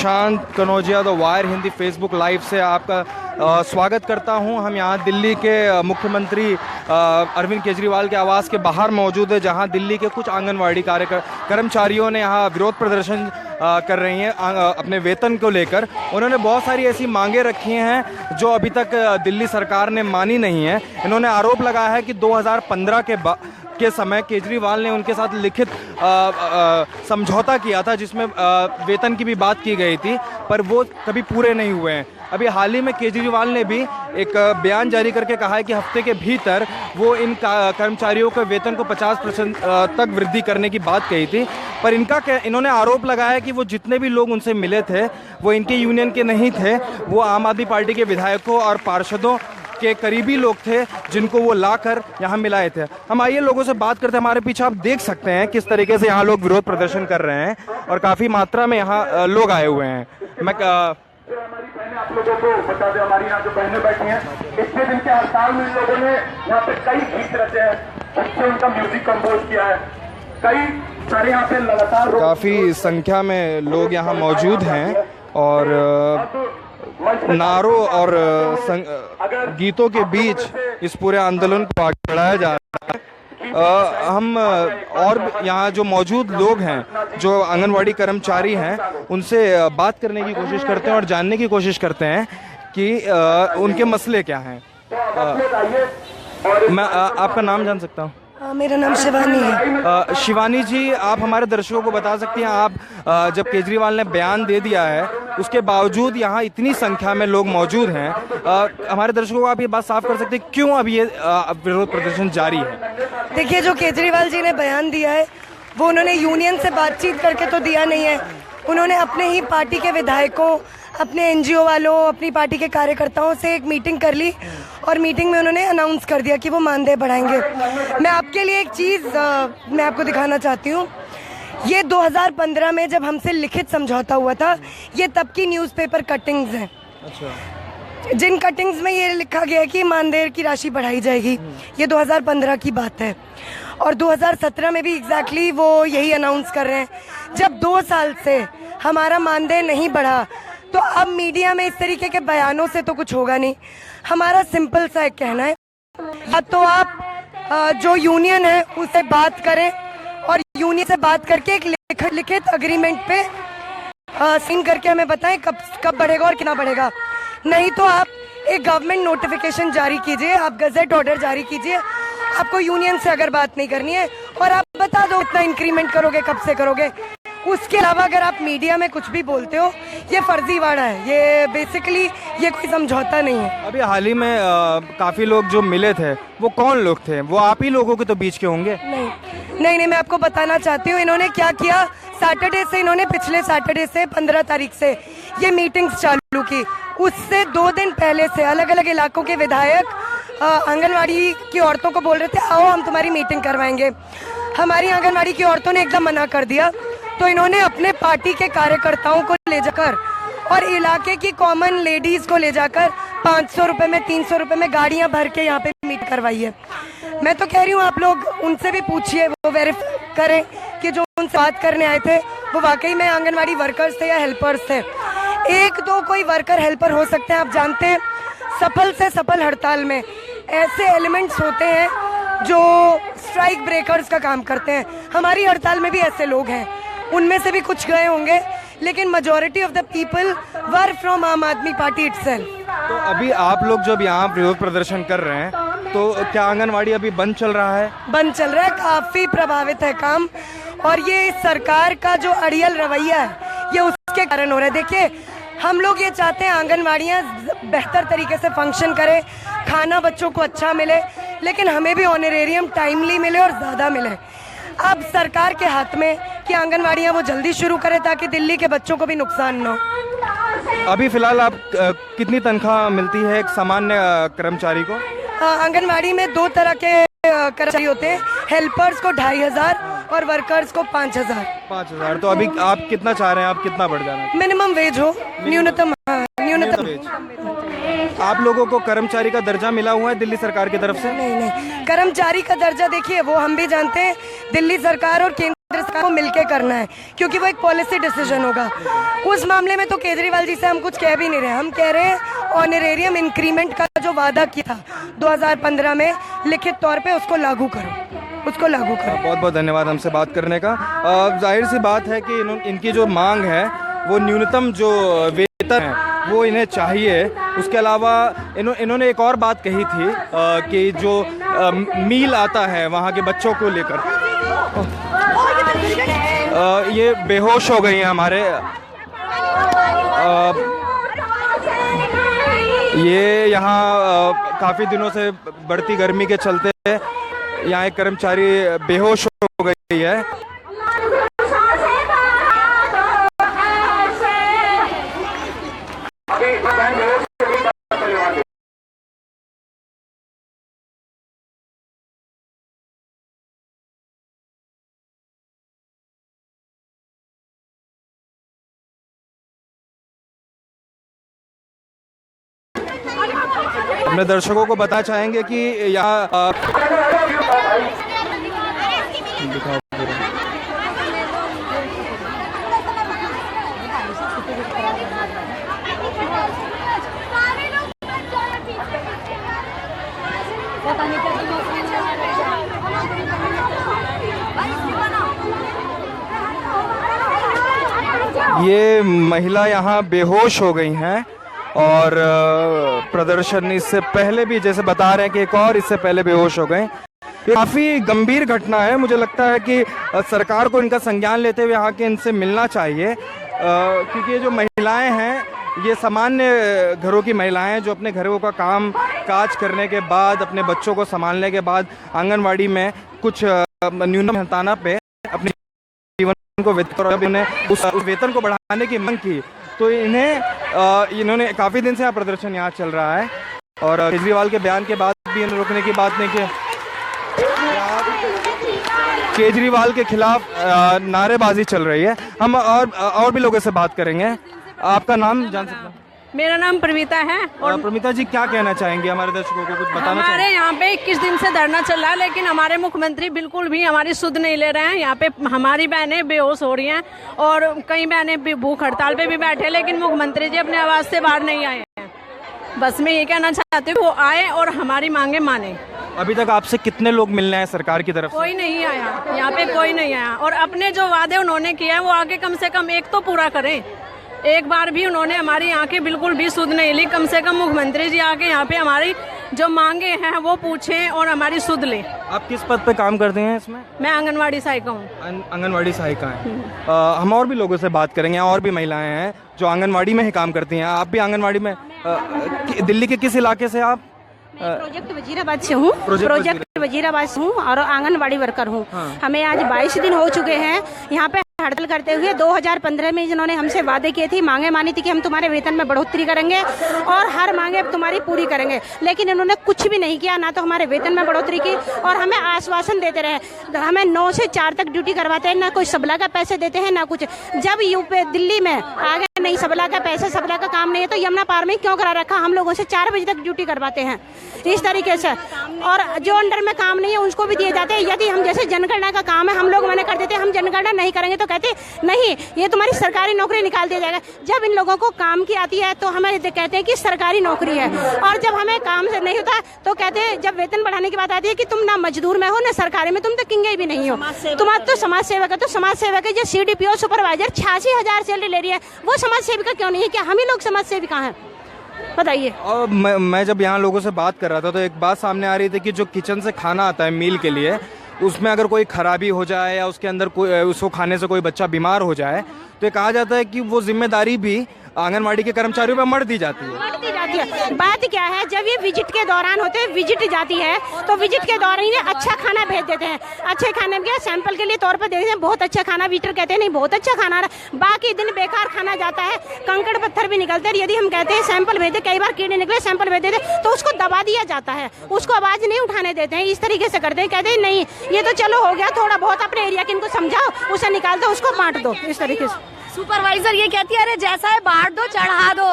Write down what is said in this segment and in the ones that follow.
Prashant Kanojia the Wire Hindi Facebook live से आपका स्वागत करता हूं। हम यहां दिल्ली के मुख्यमंत्री अरविंद केजरीवाल के आवास के बाहर मौजूद है, जहां दिल्ली के कुछ आंगनवाड़ी कर्मचारियों ने यहां विरोध प्रदर्शन कर रही हैं अपने वेतन को लेकर। उन्होंने बहुत सारी ऐसी मांगे रखी हैं जो अभी तक दिल्ली सरकार ने मानी नहीं है। इन्होंने आरोप लगाया है कि 2015 के समय केजरीवाल ने उनके साथ लिखित समझौता किया था, जिसमें वेतन की भी बात की गई थी, पर वो कभी पूरे नहीं हुए हैं। अभी हाल ही में केजरीवाल ने भी एक बयान जारी करके कहा है कि हफ्ते के भीतर वो इन कर्मचारियों के वेतन को 50% तक वृद्धि करने की बात कही थी। पर इन्होंने आरोप लगाया है कि वो जितने भी लोग उनसे मिले थे वो इनके यूनियन के नहीं थे, वो आम आदमी पार्टी के विधायकों और पार्षदों के करीबी लोग थे जिनको वो लाकर यहाँ मिलाए थे। हम आइए लोगों से बात करते हैं। हमारे पीछे आप देख सकते हैं किस तरीके से यहाँ लोग विरोध प्रदर्शन कर रहे हैं और काफ़ी मात्रा में यहाँ लोग आए हुए हैं। मैं हमारी बहनें आप लोगों को बता दें, हमारी यहाँ जो बहनें बैठी हैं, इतने दिन के हड़ताल में इन लोगों ने यहाँ पे कई गीत रचे हैं, उससे उनका म्यूजिक कंपोज किया है। कई सारे यहाँ पे लगातार काफ़ी संख्या में लोग यहाँ मौजूद हैं और नारों और गीतों के बीच इस पूरे आंदोलन को आगे बढ़ाया जा रहा है। हम और यहाँ जो मौजूद लोग हैं, जो आंगनवाड़ी कर्मचारी हैं, उनसे बात करने की कोशिश करते हैं और जानने की कोशिश करते हैं कि उनके मसले क्या हैं। मैं आपका नाम जान सकता हूँ? मेरा नाम शिवानी है। शिवानी जी, आप हमारे दर्शकों को बता सकती हैं, आप जब केजरीवाल ने बयान दे दिया है उसके बावजूद यहाँ इतनी संख्या में लोग मौजूद हैं, हमारे दर्शकों को आप ये बात साफ कर सकते हैं क्यों अब ये विरोध प्रदर्शन जारी है? देखिए, जो केजरीवाल जी ने बयान दिया है वो उन्होंने यूनियन से बातचीत करके तो दिया नहीं है। उन्होंने अपने ही पार्टी के विधायकों, अपने एनजीओ वालों, अपनी पार्टी के कार्यकर्ताओं से एक मीटिंग कर ली और मीटिंग में उन्होंने अनाउंस कर दिया कि वो मानदेय बढ़ाएंगे। मैं आपके लिए एक चीज़ मैं आपको दिखाना चाहती हूँ। ये 2015 में जब हमसे लिखित समझौता हुआ था, ये तब की न्यूज़पेपर कटिंग्स हैं। अच्छा। जिन कटिंग्स में ये लिखा गया है कि मानदेय की राशि बढ़ाई जाएगी, ये 2015 की बात है। और 2017 में भी एग्जैक्टली वो यही अनाउंस कर रहे हैं। जब 2 साल से हमारा मानदेय नहीं बढ़ा तो अब मीडिया में इस तरीके के बयानों से तो कुछ होगा नहीं। हमारा सिंपल सा एक कहना है, या तो आप जो यूनियन है उससे बात करें और यूनियन से बात करके एक लिखित अग्रीमेंट पे साइन करके हमें बताएं कब बढ़ेगा और कितना बढ़ेगा। नहीं तो आप एक गवर्नमेंट नोटिफिकेशन जारी कीजिए, आप गजेट ऑर्डर जारी कीजिए। आपको यूनियन से अगर बात नहीं करनी है और आप बता दो इतना इंक्रीमेंट करोगे, कब से करोगे। उसके अलावा अगर आप मीडिया में कुछ भी बोलते हो, ये फर्जीवाड़ा है, ये बेसिकली ये कोई समझौता नहीं है। अभी हाल ही में काफ़ी लोग जो मिले थे वो कौन लोग थे? वो आप ही लोगों के तो बीच के होंगे? नहीं, मैं आपको बताना चाहती हूँ इन्होंने क्या किया। सैटरडे से इन्होंने पिछले सैटरडे से 15 तारीख से ये मीटिंग्स चालू की। उससे 2 दिन पहले से अलग अलग इलाकों के विधायक आंगनवाड़ी की औरतों को बोल रहे थे आओ हम तुम्हारी मीटिंग करवाएंगे। हमारी आंगनवाड़ी की औरतों ने एकदम मना कर दिया। तो इन्होंने अपने पार्टी के कार्यकर्ताओं को ले जाकर और इलाके की कॉमन लेडीज को ले जाकर 500 रुपए में, 300 रुपए में गाड़ियां भर के यहाँ पे मीट करवाई है। मैं तो कह रही हूँ आप लोग उनसे भी पूछिए, वो वेरीफाई करें कि जो उनसे बात करने आए थे वो वाकई में आंगनवाड़ी वर्कर्स थे या हेल्पर्स थे। 1-2 कोई वर्कर हेल्पर हो सकते हैं। आप जानते हैं सफल से सफल हड़ताल में ऐसे एलिमेंट्स होते हैं जो स्ट्राइक ब्रेकर्स का काम करते हैं। हमारी हड़ताल में भी ऐसे लोग हैं, उनमें से भी कुछ गए होंगे, लेकिन majority of the people were from आम आदमी पार्टी इटसेल्फ। तो अभी आप लोग जब यहाँ विरोध प्रदर्शन कर रहे हैं तो क्या आंगनवाड़ी अभी बंद चल रहा है? बंद चल रहा है, काफी प्रभावित है काम। और ये सरकार का जो अड़ियल रवैया है ये उसके कारण हो रहा है। देखिए, हम लोग ये चाहते हैं आंगनवाड़ियाँ बेहतर तरीके से फंक्शन करें, खाना बच्चों को अच्छा मिले, लेकिन हमें भी ऑनरेरियम टाइमली मिले और ज़्यादा मिले। अब सरकार के हाथ में कि आंगनवाड़ियाँ वो जल्दी शुरू करे ताकि दिल्ली के बच्चों को भी नुकसान न हो। अभी फिलहाल आप कितनी तनख्वाह मिलती है एक सामान्य कर्मचारी को? आंगनवाड़ी में 2 तरह के कर्मचारी होते हैं, हेल्पर्स को 2500 और वर्कर्स को 5000। 5000। तो अभी आप कितना चाह रहे हैं, आप कितना बढ़ जाना? मिनिमम वेज हो, न्यूनतम आप लोगों को कर्मचारी का दर्जा मिला हुआ है दिल्ली सरकार की तरफ से? नहीं, कर्मचारी का दर्जा देखिए वो हम भी जानते हैं, दिल्ली सरकार और केंद्र को मिलके करना है, क्योंकि वो एक पॉलिसी डिसीजन होगा। उस मामले में तो केजरीवाल जी से हम कुछ कह भी नहीं रहे। हम कह रहे हैं ऑनरेरियम इंक्रीमेंट का जो वादा किया था 2015 में लिखित तौर पे, उसको लागू करो, उसको लागू करो। बहुत बहुत धन्यवाद हमसे बात करने का। जाहिर सी बात है कि इनकी जो मांग है वो न्यूनतम जो वेतन है वो इन्हें चाहिए। उसके अलावा इन्होंने एक और बात कही थी कि जो मील आता है वहाँ के बच्चों को लेकर, ये बेहोश हो गई हैं हमारे। ये यहाँ काफ़ी दिनों से बढ़ती गर्मी के चलते यहाँ एक कर्मचारी बेहोश हो गई है। अपने दर्शकों को बताना चाहेंगे कि यहाँ ये महिला यहाँ बेहोश हो गई हैं और प्रदर्शन इससे पहले भी जैसे बता रहे हैं कि एक और इससे पहले बेहोश हो गए। ये काफ़ी गंभीर घटना है। मुझे लगता है कि सरकार को इनका संज्ञान लेते हुए यहाँ के इनसे मिलना चाहिए, क्योंकि ये जो महिलाएं हैं ये सामान्य घरों की महिलाएं हैं जो अपने घरों का काम काज करने के बाद, अपने बच्चों को संभालने के बाद आंगनवाड़ी में कुछ न्यूनतम हताना पे अपने जीवन को उस वेतन को बढ़ाने की मांग की। तो इन्होंने काफ़ी दिन से यहाँ प्रदर्शन यहाँ चल रहा है और केजरीवाल के बयान के बाद भी इन्हें रोकने की बात नहीं की। केजरीवाल के खिलाफ नारेबाजी चल रही है। हम और भी लोगों से बात करेंगे। आपका नाम जान सकते हैं? मेरा नाम प्रमिता है। और प्रमिता जी क्या कहना चाहेंगे, हमारे दर्शकों को कुछ बताना हमारे यहाँ पे 21 दिन से धरना चल रहा है, लेकिन हमारे मुख्यमंत्री बिल्कुल भी हमारी सुध नहीं ले रहे हैं। यहाँ पे हमारी बहनें बेहोश हो रही हैं और कई बहनें भूख हड़ताल पे भी बैठे, लेकिन मुख्यमंत्री जी अपने आवाज से बाहर नहीं आए हैं। बस मैं ये कहना चाहती हूँ वो आए और हमारी मांगे माने। अभी तक आपसे कितने लोग मिलने हैं सरकार की तरफ से? कोई नहीं आया, यहाँ पे कोई नहीं आया। और अपने जो वादे उन्होंने किया है वो आगे कम से कम एक तो पूरा करें। एक बार भी उन्होंने हमारी यहाँ की बिल्कुल भी सुध नहीं ली। कम से कम मुख्यमंत्री जी आके यहाँ पे हमारी जो मांगे हैं वो पूछें और हमारी सुध लें। आप किस पद पे काम करते हैं इसमें? मैं आंगनवाड़ी सहायिका हूँ। आंगनवाड़ी सहायिका हैं। हम और भी लोगों से बात करेंगे। और भी महिलाएं हैं जो आंगनवाड़ी में ही काम करती हैं। आप भी आंगनवाड़ी में दिल्ली के किस इलाके से आप? प्रोजेक्ट वजीराबाद से हूँ। प्रोजेक्ट वजीराबाद से हूँ और आंगनवाड़ी वर्कर हूँ। हमें आज 22 दिन हो चुके हैं यहाँ पे हड़ताल करते हुए। 2015 में जिन्होंने हमसे वादे किए थे, मांगे मानी थी कि हम तुम्हारे वेतन में बढ़ोतरी करेंगे और हर मांगे तुम्हारी पूरी करेंगे, लेकिन इन्होंने कुछ भी नहीं किया। ना तो हमारे वेतन में बढ़ोतरी की और हमें आश्वासन देते रहे। हमें 9 से 4 तक ड्यूटी करवाते हैं, ना कोई सबला का पैसे देते हैं ना कुछ। जब यूपी दिल्ली में आ गए नहीं सबला का पैसे, सबला का काम नहीं है, तो यमुना पार में क्यों करा रखा? हम लोगों से 4 बजे तक ड्यूटी करवाते हैं इस तरीके से। और जो अंडर में काम नहीं है उसको भी दिए जाते हैं। यदि हम जैसे जनगणना का काम है, हम लोग मना कर देते हैं हम जनगणना नहीं करेंगे, तो कहते नहीं ये तुम्हारी सरकारी नौकरी निकाल दिया जाएगा। जब इन लोगों को काम की आती है तो हमें कहते हैं कि सरकारी नौकरी है, और जब हमें काम से नहीं होता तो कहते हैं, जब वेतन बढ़ाने की बात आती है कि तुम ना मजदूर में हो ना सरकारी में, तुम तो किंगे भी नहीं हो, तुम्हारा तो समाज सेवक है। तो समाज सेवक है जो CDPO सुपरवाइजर 86,000 सैलरी ले रही है, वो समाज सेविका क्यों नहीं है? क्या हम ही लोग समाज सेविका हैं? बताइए। और मैं जब यहाँ लोगों से बात कर रहा था तो एक बात सामने आ रही थी कि जो किचन से खाना आता है मील के लिए, उसमें अगर कोई खराबी हो जाए या उसके अंदर कोई उसको खाने से कोई बच्चा बीमार हो जाए तो ये कहा जाता है कि वो जिम्मेदारी भी आंगनवाड़ी के कर्मचारियों पर मर दी जाती है। बात क्या है, जब ये विजिट के दौरान होते हैं, विजिट जाती है तो विजिट के दौरान ही अच्छा खाना भेज देते हैं। अच्छे खाने में सैंपल के लिए तौर पर देखते हैं, बहुत अच्छा खाना, वीटर कहते हैं नहीं बहुत अच्छा खाना रहा। बाकी दिन बेकार खाना जाता है, कंकड़ पत्थर भी निकलते हैं। यदि हम कहते हैं सैंपल भेज दे, कई बार कीड़े निकले, सैंपल भेज देते तो उसको दबा दिया जाता है, उसको आवाज नहीं उठाने देते हैं। इस तरीके से करते हैं, कहते हैं नहीं ये तो चलो हो गया, थोड़ा बहुत अपने एरिया के इनको समझाओ, उसे निकाल दो, उसको बांट दो। इस तरीके से सुपरवाइजर ये कहती है अरे जैसा है बांट दो, चढ़ा दो।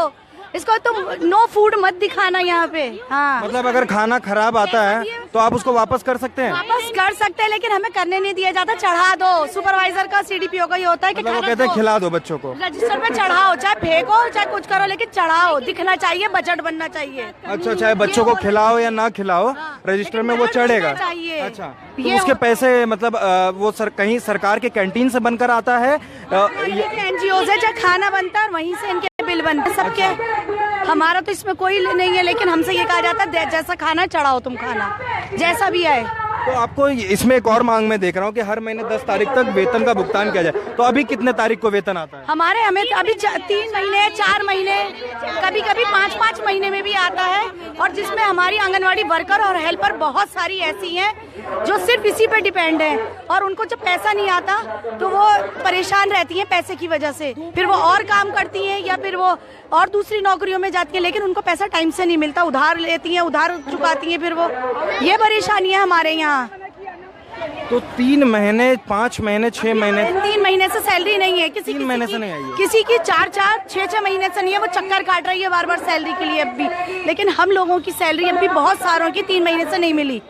इसको तुम नो फूड मत दिखाना यहाँ पे। हाँ, मतलब अगर खाना खराब आता है तो आप उसको वापस कर सकते हैं? वापस कर सकते हैं, लेकिन हमें करने नहीं दिया जाता। चढ़ा दो, सुपरवाइजर का सीडीपीओ का ये होता है कि मतलब वो कहते हैं खिला दो बच्चों को। रजिस्टर पे चढ़ाओ, चाहे फेंको चाहे कुछ करो, लेकिन चढ़ाओ, दिखना चाहिए, बजट बनना चाहिए। अच्छा, चाहे बच्चों को खिलाओ या ना खिलाओ, रजिस्टर में वो चढ़ेगा। चाहिए। अच्छा, तो उसके पैसे मतलब वो कहीं सरकार के कैंटीन से बनकर आता है? एनजीओ से जो खाना बनता है वहीं से इनके बिल बनते हैं सबके। हमारा तो इसमें कोई नहीं है, लेकिन हमसे ये कहा जाता है जैसा खाना चढ़ाओ, तुम खाना जैसा भी आए। तो आपको इसमें एक और मांग मैं देख रहा हूँ कि हर महीने 10 तारीख तक वेतन का भुगतान किया जाए। तो अभी कितने तारीख को वेतन आता है? हमें अभी 3 महीने, 4 महीने, कभी कभी 5-5 महीने में भी आता है। और जिसमें हमारी आंगनवाड़ी वर्कर और हेल्पर बहुत सारी ऐसी हैं जो सिर्फ इसी पे डिपेंड है, और उनको जब पैसा नहीं आता तो वो परेशान रहती हैं पैसे की वजह से। फिर वो और काम करती हैं या फिर वो और दूसरी नौकरियों में जाती हैं, लेकिन उनको पैसा टाइम से नहीं मिलता, उधार लेती हैं, उधार चुकाती हैं, फिर वो ये परेशानी है हमारे यहाँ। तो 3 महीने, 5 महीने, 6 महीने, 3 महीने से सैलरी नहीं है किसी 3 महीने से नहीं आई है। किसी की 4-4, 6-6 महीने से नहीं है। वो चक्कर काट रही है बार-बार सैलरी के लिए अब भी, लेकिन हम लोगों की सैलरी अब भी बहुत सारों की 3 महीने से नहीं मिली।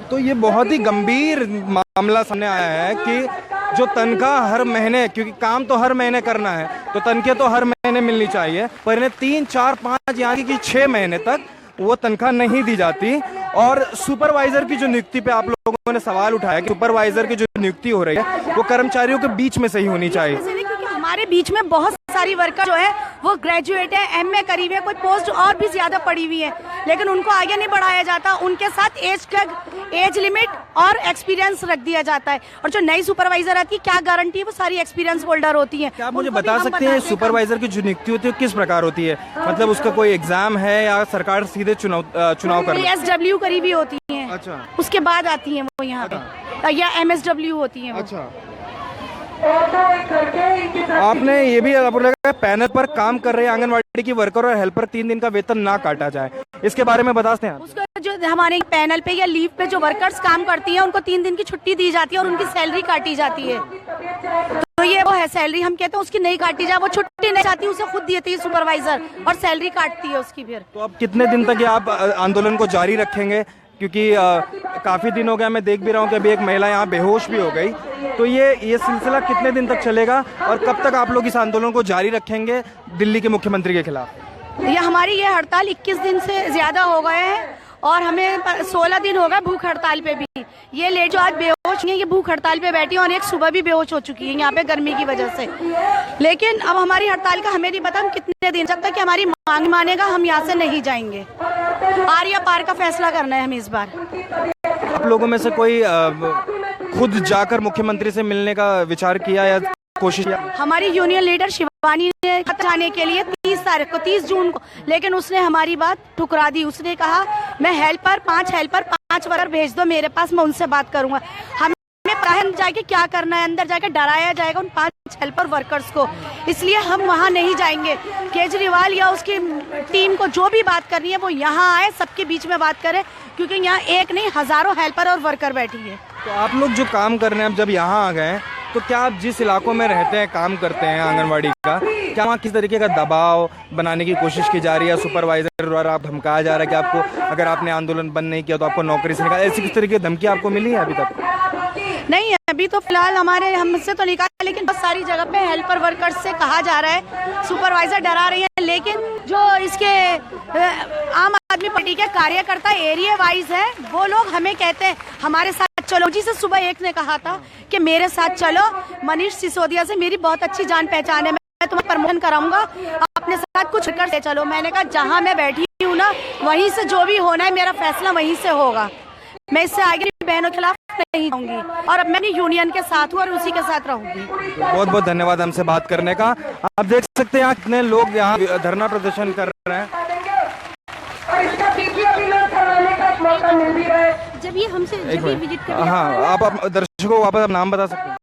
तो ये बहुत ही गंभीर मामला सामने आया है कि जो तनख्वाह हर महीने, क्योंकि काम तो हर महीने करना है तो तनख्वाह तो हर महीने मिलनी चाहिए, पर इन्हें 3, 4, 5 यहाँ की 6 महीने तक वो तनख्वाह नहीं दी जाती। और सुपरवाइजर की जो नियुक्ति पे आप लोगों ने सवाल उठाया कि सुपरवाइजर की जो नियुक्ति हो रही है वो कर्मचारियों के बीच में सही होनी चाहिए। क्योंकि हमारे बीच में बहुत सारी वर्कर जो है वो ग्रेजुएट है, एमए करी हुई है, कोई पोस्ट और भी ज्यादा पड़ी हुई है, लेकिन उनको आगे नहीं बढ़ाया जाता। उनके साथ एज लिमिट और एक्सपीरियंस रख दिया जाता है। और जो नई सुपरवाइजर आती है, क्या गारंटी है वो सारी एक्सपीरियंस होल्डर होती है। क्या आप मुझे बता सकते हैं सुपरवाइजर की जो नियुक्ति होती है किस प्रकार होती है? मतलब उसका कोई एग्जाम है या सरकार सीधे चुनाव कर? SW करी हुई होती है। अच्छा, उसके बाद आती है वो यहाँ पे, या MSW होती है। अच्छा, आपने ये भी लगा पैनल पर काम कर रहे आंगनवाड़ी की वर्कर और हेल्पर 3 दिन का वेतन ना काटा जाए, इसके बारे में बता सकते हैं? उसका जो हमारे पैनल पे या लीव पे जो वर्कर्स काम करती हैं उनको 3 दिन की छुट्टी दी जाती है और उनकी सैलरी काटी जाती है। तो ये वो है सैलरी, हम कहते हैं उसकी नहीं काटी जाए। वो छुट्टी नहीं चाहती, उसे खुद देती है सुपरवाइजर और सैलरी काटती है उसकी। फिर तो अब कितने दिन तक ये आप आंदोलन को जारी रखेंगे? क्योंकि काफी दिन हो गया, मैं देख भी रहा हूँ कि अभी एक महिला यहाँ बेहोश भी हो गई। तो ये सिलसिला कितने दिन तक चलेगा और कब तक आप लोग इस आंदोलन को जारी रखेंगे दिल्ली के मुख्यमंत्री के खिलाफ? हमारी ये हड़ताल 21 दिन से ज्यादा हो गए हैं और हमें 16 दिन हो गए भूख हड़ताल पे भी। ये लेडी जो आज बेहोश है, ये भूख हड़ताल पे बैठी है और एक सुबह भी बेहोश हो चुकी है यहाँ पे गर्मी की वजह से। लेकिन अब हमारी हड़ताल का हमें नहीं पता हम कितने दिन, जब तक कि हमारी मांग मानेगा हम यहाँ से नहीं जाएंगे। आर या पार का फैसला करना है हमें इस बार। आप लोगों में से कोई खुद जाकर मुख्यमंत्री से मिलने का विचार किया या कोशिश किया? हमारी यूनियन लीडर शिवानी ने खत जाने के लिए 30 जून को, लेकिन उसने हमारी बात ठुकरा दी। उसने कहा मैं 5 वर्कर भेज दो मेरे पास, मैं उनसे बात करूंगा। हमें पता है जाके क्या करना है, अंदर जाके डराया जाएगा उन 5 हेल्पर वर्कर्स को, इसलिए हम वहाँ नहीं जाएंगे। केजरीवाल या उसकी टीम को जो भी बात करनी है वो यहाँ आए, सबके बीच में बात करे, क्योंकि यहाँ एक नहीं हजारों हेल्पर और वर्कर बैठी है। तो आप लोग जो काम कर रहे हैं, अब जब यहाँ आ गए तो क्या आप जिस इलाकों में रहते हैं, काम करते हैं आंगनवाड़ी का, क्या वहाँ किस तरीके का दबाव बनाने की कोशिश की जा रही है? सुपरवाइजर द्वारा आप धमकाया जा रहा है कि आपको अगर आपने आंदोलन बंद नहीं किया तो आपको नौकरी से निकाला, ऐसी किस तरीके की धमकी आपको मिली है अभी तक? नहीं, अभी तो फिलहाल हमसे तो निकाला, लेकिन बहुत सारी जगह पे हेल्पर वर्कर्स से कहा जा रहा है, सुपरवाइजर डरा रही है। लेकिन जो इसके आम आदमी पार्टी के कार्यकर्ता एरिया वाइज है, वो लोग हमें कहते हैं हमारे साथ चलो। जी से सुबह एक ने कहा था कि मेरे साथ चलो, मनीष सिसोदिया से मेरी बहुत अच्छी जान पहचान है, मैं तुम्हें प्रमोशन कराऊंगा, अपने साथ कुछ करते चलो। मैंने कहा जहाँ मैं बैठी हूँ ना, वहीं से जो भी होना है मेरा फैसला वहीं से होगा। मैं इससे आगे बहनों के खिलाफ नहीं जाऊंगी और अब मैं यूनियन के साथ हूँ और उसी के साथ रहूंगी। बहुत बहुत धन्यवाद हमसे बात करने का। आप देख सकते हैं यहाँ कितने लोग यहाँ धरना प्रदर्शन कर रहे हैं। जब ये हमसे विजिट कर, हाँ, आप दर्शकों को वापस नाम बता सकते हैं?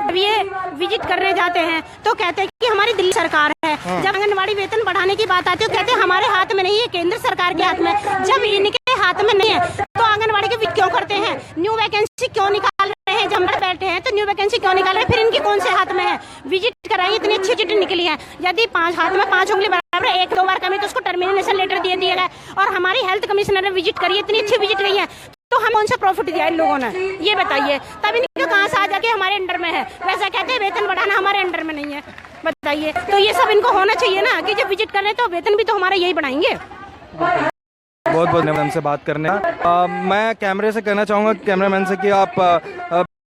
जब ये विजिट करने जाते हैं तो कहते हैं कि हमारी दिल्ली सरकार है। जब आंगनवाड़ी वेतन बढ़ाने की बात आती है तो कहते हैं हमारे हाथ में नहीं है, केंद्र सरकार के हाथ में। जब इनके हाथ में नहीं है तो आंगनवाड़ी के विजिट क्यों करते हैं? न्यू वैकेंसी क्यों निकाल रहे हैं? जब हम बैठे हैं तो न्यू वैकेंसी क्यों निकाल रहे हैं? फिर इनके कौन से हाथ में है? विजिट कराई, इतनी अच्छी चिट्ठी निकली है। यदि 5 हाथ में 5 उंगली बराबर बराबर 1-2 बार कमी तो उसको टर्मिनेशन लेटर दे दिया गया। और हमारी हेल्थ कमिश्नर ने विजिट करी, इतनी अच्छी विजिट गई है, तो हमें उनसे प्रॉफिट दिया इन लोगों ने, ये बताइए। तब इनको कहाँ से आ जाके हमारे अंडर में है, वैसा कहते हैं वेतन बढ़ाना हमारे अंडर में नहीं है, बताइए। तो ये सब इनको होना चाहिए ना कि जब विजिट कर रहे हैं तो वेतन भी तो हमारा यही बढ़ाएंगे। बहुत बहुत धन्यवाद हमसे बात करने का। मैं कैमरे से कहना चाहूँगा कैमरामैन से कि आप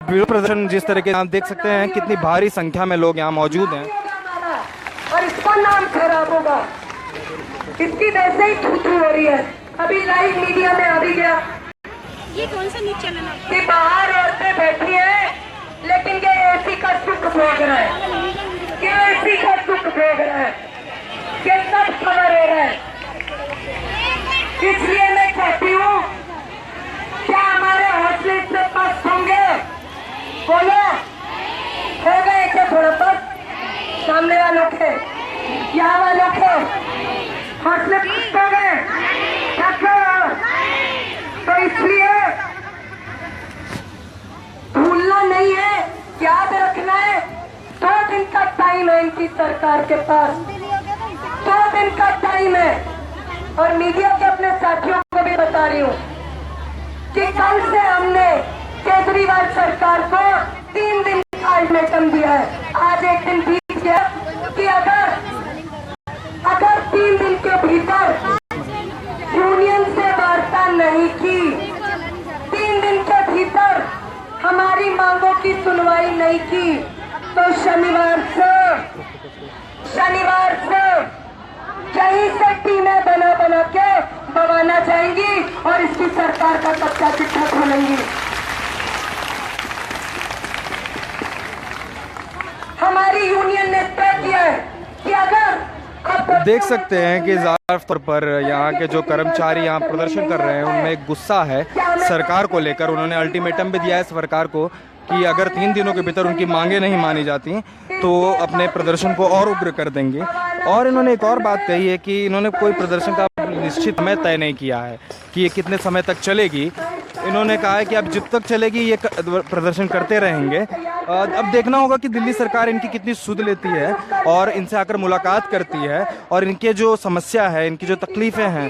विरोध प्रदर्शन जिस तरह के आप देख सकते हैं कितनी भारी संख्या में लोग यहाँ मौजूद हैं और इसका नाम खराब होगा, इसकी वैसे ही थू हो रही है। अभी लाइव मीडिया में आ भी गया ये कौन सा न्यूज चैनल है कि बाहर औरतें बैठी हैं लेकिन ये एसी का सुख भोग रहा है, कि एसी का सुख भोग रहा है, ये सब खबर हो रहा है। इसलिए मैं कहती हूँ क्या हमारे हौसले से पस्त होंगे? बोलो, हो गए क्या थोड़ा पस्त? सामने वालों के, यहाँ वालों के हौसले पस्त हो गए क्या? तो इसलिए भूलना नहीं है, याद रखना है। 2 दिन का टाइम है इनकी सरकार के पास, 2 दिन का टाइम है। और मीडिया के अपने साथियों को भी बता रही हूँ कि कल से हमने केजरीवाल सरकार को 3 दिन का अल्टीमेटम दिया है। आज एक दिन बीत गया कि अगर 3 दिन के भीतर यूनियन से वार्ता नहीं की, 3 दिन के भीतर हमारी मांगों की सुनवाई नहीं की, तो शनिवार से यहीं से टीमें बना के बवाना जाएंगी और इसकी सरकार का कच्चा चिट्ठा खोलेंगी। हमारी यूनियन ने तय किया है कि अगर देख सकते हैं कि ज़्यादातर तौर पर यहाँ के जो कर्मचारी यहाँ प्रदर्शन कर रहे हैं उनमें गुस्सा है सरकार को लेकर। उन्होंने अल्टीमेटम भी दिया है सरकार को कि अगर 3 दिनों के भीतर उनकी मांगें नहीं मानी जाती तो अपने प्रदर्शन को और उग्र कर देंगे। और इन्होंने एक और बात कही है कि इन्होंने कोई प्रदर्शन का निश्चित समय तय नहीं किया है कि ये कितने समय तक चलेगी। इन्होंने कहा है कि अब जब तक चलेगी ये प्रदर्शन करते रहेंगे। अब देखना होगा कि दिल्ली सरकार इनकी कितनी सुध लेती है और इनसे आकर मुलाकात करती है और इनके जो समस्या है, इनकी जो तकलीफ़ें हैं